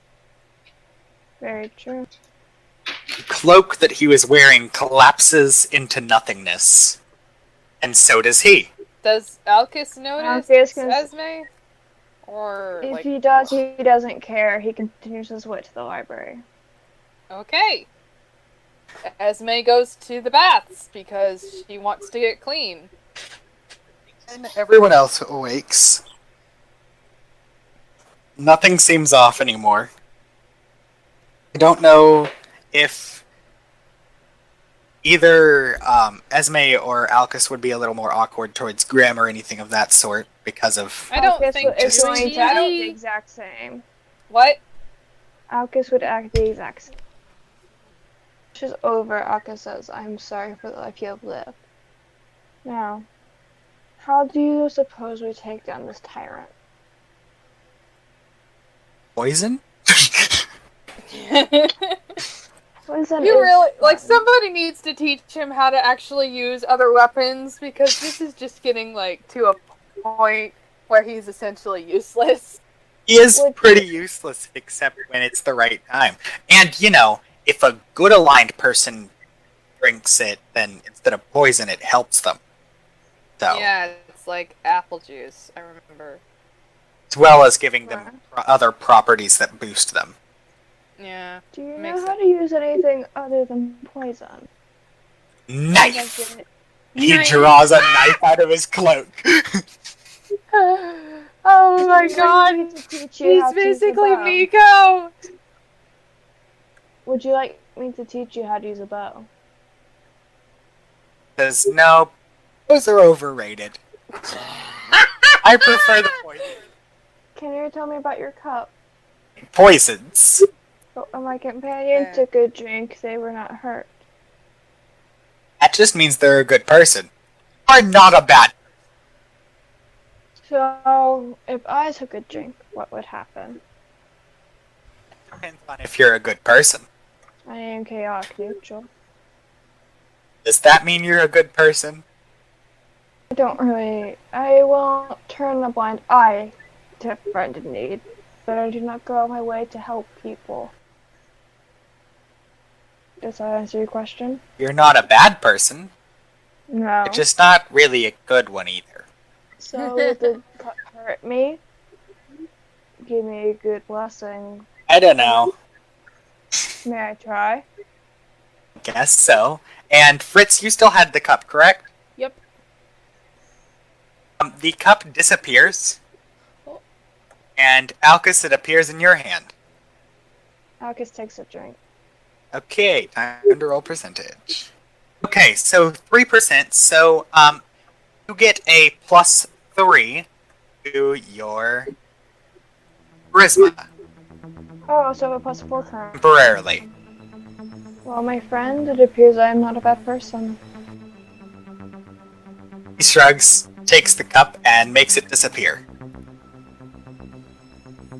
Speaker 3: Very true.
Speaker 1: The cloak that he was wearing collapses into nothingness. And so does he.
Speaker 4: Does Alkas notice
Speaker 3: Alkas can-
Speaker 4: Esme? Or,
Speaker 3: If
Speaker 4: like,
Speaker 3: he does, he doesn't care. He continues his way to the library.
Speaker 4: okay. Esme goes to the baths because she wants to get clean.
Speaker 1: And everyone else awakes. Nothing seems off anymore. I don't know if either Esme or Alkas would be a little more awkward towards Grim or anything of that sort because of...
Speaker 4: I don't
Speaker 3: Alkas
Speaker 4: think
Speaker 3: is
Speaker 1: just-
Speaker 3: going to act the exact same.
Speaker 4: What?
Speaker 3: Alkas would act the exact same. Which is over, Alkas says, I'm sorry for the life you have lived. Now, how do you suppose we take down this tyrant?
Speaker 1: Poison?
Speaker 3: Poison
Speaker 4: You
Speaker 3: is
Speaker 4: really, like,
Speaker 3: fun.
Speaker 4: somebody needs to teach him how to actually use other weapons because this is just getting, like, to a point where he's essentially useless.
Speaker 1: He is pretty useless except when it's the right time. And, you know, if a good aligned person drinks it, then instead of poison, it helps them. So,
Speaker 4: Yeah, it's like apple juice, I remember.
Speaker 1: as well as giving them other properties that boost them.
Speaker 4: Yeah.
Speaker 3: Do you know
Speaker 4: Makes
Speaker 3: how to use anything other than poison?
Speaker 1: Knife! He draws a knife out of his cloak.
Speaker 4: Oh my god!
Speaker 3: Would you like me to teach you how
Speaker 4: He's
Speaker 3: to use a
Speaker 4: basically
Speaker 3: bow?
Speaker 4: Miko!
Speaker 3: Would you like me to teach you how to use a bow?
Speaker 1: Says, no, those are overrated. I prefer the poison.
Speaker 3: Can you tell me about your cup?
Speaker 1: Poisons.
Speaker 3: Oh, my companion
Speaker 4: Yeah.
Speaker 3: took a drink. They were not hurt.
Speaker 1: That just means they're a good person. Or not a bad.
Speaker 3: So, if I took a drink, what would happen?
Speaker 1: Depends on if you're a good person.
Speaker 3: I am chaotic neutral.
Speaker 1: Does that mean you're a good person?
Speaker 3: I don't really. I won't turn a blind eye to a friend in need, but I do not go out my way to help people. Does that answer your question?
Speaker 1: You're not a bad person.
Speaker 3: No.
Speaker 1: You're just not really a good one either.
Speaker 3: So, would the cut hurt me? Give me a good blessing.
Speaker 1: I don't know.
Speaker 3: May I try?
Speaker 1: Guess so. And Fritz, you still had the cup, correct?
Speaker 5: Yep.
Speaker 1: The cup disappears.
Speaker 5: Oh.
Speaker 1: And Alkas, it appears in your hand.
Speaker 3: Alkas takes a drink.
Speaker 1: Okay, time to roll percentage. Okay, so 3%. So, you get a +3 to your charisma
Speaker 3: Oh, so a +4 current.
Speaker 1: temporarily.
Speaker 3: Well, my friend, it appears I am not a bad person.
Speaker 1: He shrugs, takes the cup, and makes it disappear.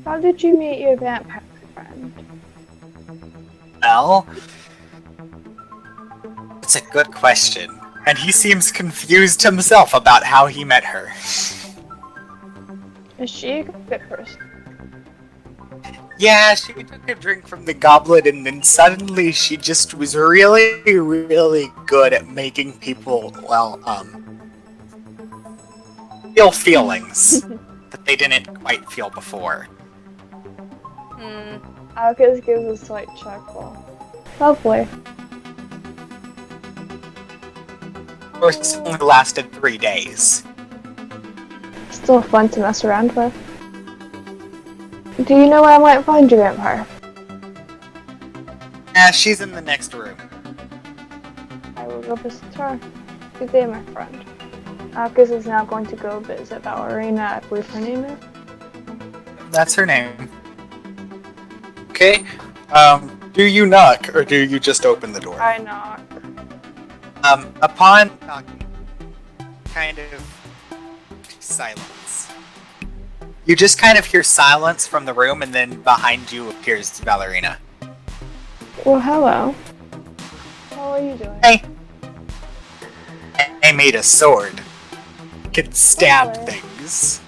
Speaker 3: How did you meet your vampire friend?
Speaker 1: Well, it's a good question. And he seems confused himself about how he met her.
Speaker 3: Is she a good person?
Speaker 1: Yeah, she took a drink from the goblet and then suddenly she just was really, really good at making people, well, feel feelings that they didn't quite feel before.
Speaker 4: Hmm.
Speaker 3: Alkas gives a slight chuckle. Lovely.
Speaker 1: Of course, it only lasted 3 days.
Speaker 3: Still fun to mess around with. Do you know where I might find your vampire?
Speaker 1: She's in the next room.
Speaker 3: I will go visit her. Good day, my friend. Alkas is now going to go visit Ballerina, I believe her name is.
Speaker 1: That's her name. Okay. Do you knock, or do you just open the door?
Speaker 3: I knock.
Speaker 1: Upon knocking, kind of silence. You just kind of hear silence from the room, and then behind you appears Ballerina.
Speaker 3: Well, hello. How are you doing?
Speaker 1: Hey. I made a sword. Can stab things.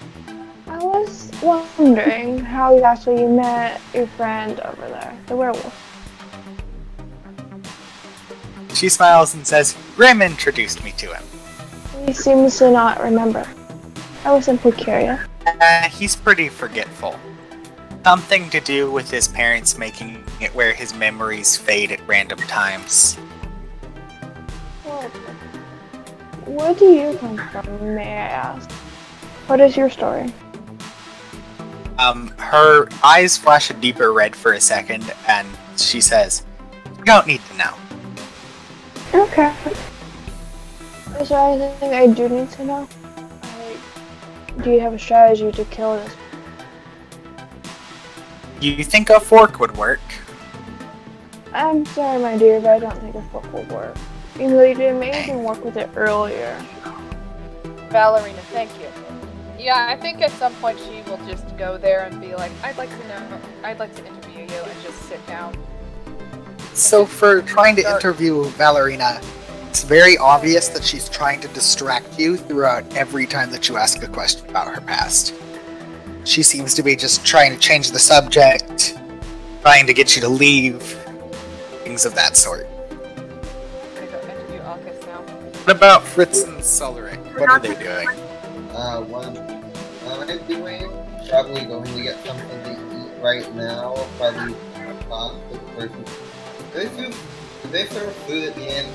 Speaker 3: I was wondering how you met your friend over there, the werewolf.
Speaker 1: She smiles and says, Grim introduced me to him.
Speaker 3: He seems to not remember. I was simply curious.
Speaker 1: He's pretty forgetful. Something to do with his parents making it where his memories fade at random times.
Speaker 3: Well, where do you come from, may I ask? What is your story?
Speaker 1: Her eyes flash a deeper red for a second, and she says, You don't need to know.
Speaker 3: Okay. Is there anything I do need to know? Do you have a strategy to kill this?
Speaker 1: You think a fork would work?
Speaker 3: I'm sorry, my dear, but I don't think a fork will work. Even though you did amazing work with it earlier.
Speaker 4: Ballerina, thank you. Yeah, I think at some point she will just go there and be like, I'd like to interview you, and just sit down.
Speaker 9: So for trying to interview Ballerina, it's very obvious that she's trying to distract you throughout every time that you ask a question about her past. She seems to be just trying to change the subject, trying to get you to leave, things of that sort.
Speaker 4: I'm gonna go interview Alkas now.
Speaker 1: What about Fritz and Solric? What are they doing?
Speaker 8: What I'm doing, probably going to get something to eat right now. Probably talk to the person. Do they serve food at the end?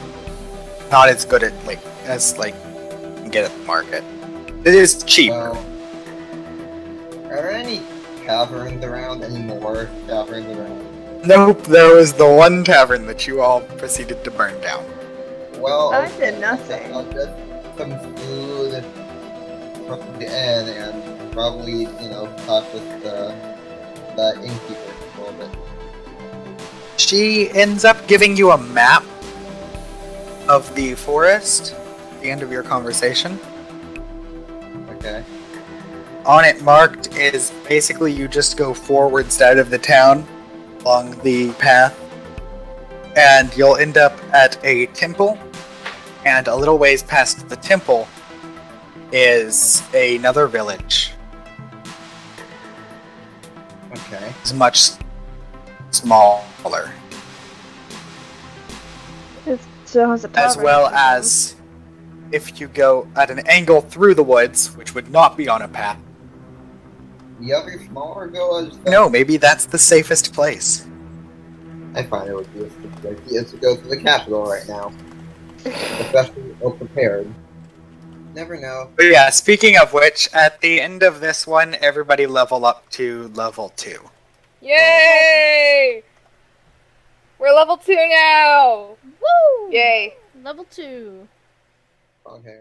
Speaker 1: Not as good as you can get at the market. It is cheap.
Speaker 8: Well, are there any taverns around anymore? Taverns around?
Speaker 1: Nope, there was the one tavern that you all proceeded to burn down.
Speaker 8: Well,
Speaker 3: I did nothing.
Speaker 8: I'll get some food from the inn and probably, talk with the innkeeper a little bit.
Speaker 1: She ends up giving you a map of the forest at the end of your conversation.
Speaker 8: Okay.
Speaker 1: On it marked is basically you just go forwards out of the town along the path, and you'll end up at a temple, and a little ways past the temple is another village.
Speaker 8: Okay.
Speaker 1: It's much smaller.
Speaker 3: It still has a tavern.
Speaker 1: As well as if you go at an angle through the woods, which would not be on a path.
Speaker 8: The other smaller village?
Speaker 1: No, maybe that's the safest place.
Speaker 8: I find it would be a good idea to go to the capital right now. Especially ill prepared. Never know.
Speaker 1: But yeah, speaking of which, at the end of this one, everybody level up to level 2.
Speaker 4: Yay! We're level 2 now!
Speaker 5: Woo!
Speaker 4: Yay!
Speaker 5: Level 2.
Speaker 8: Okay.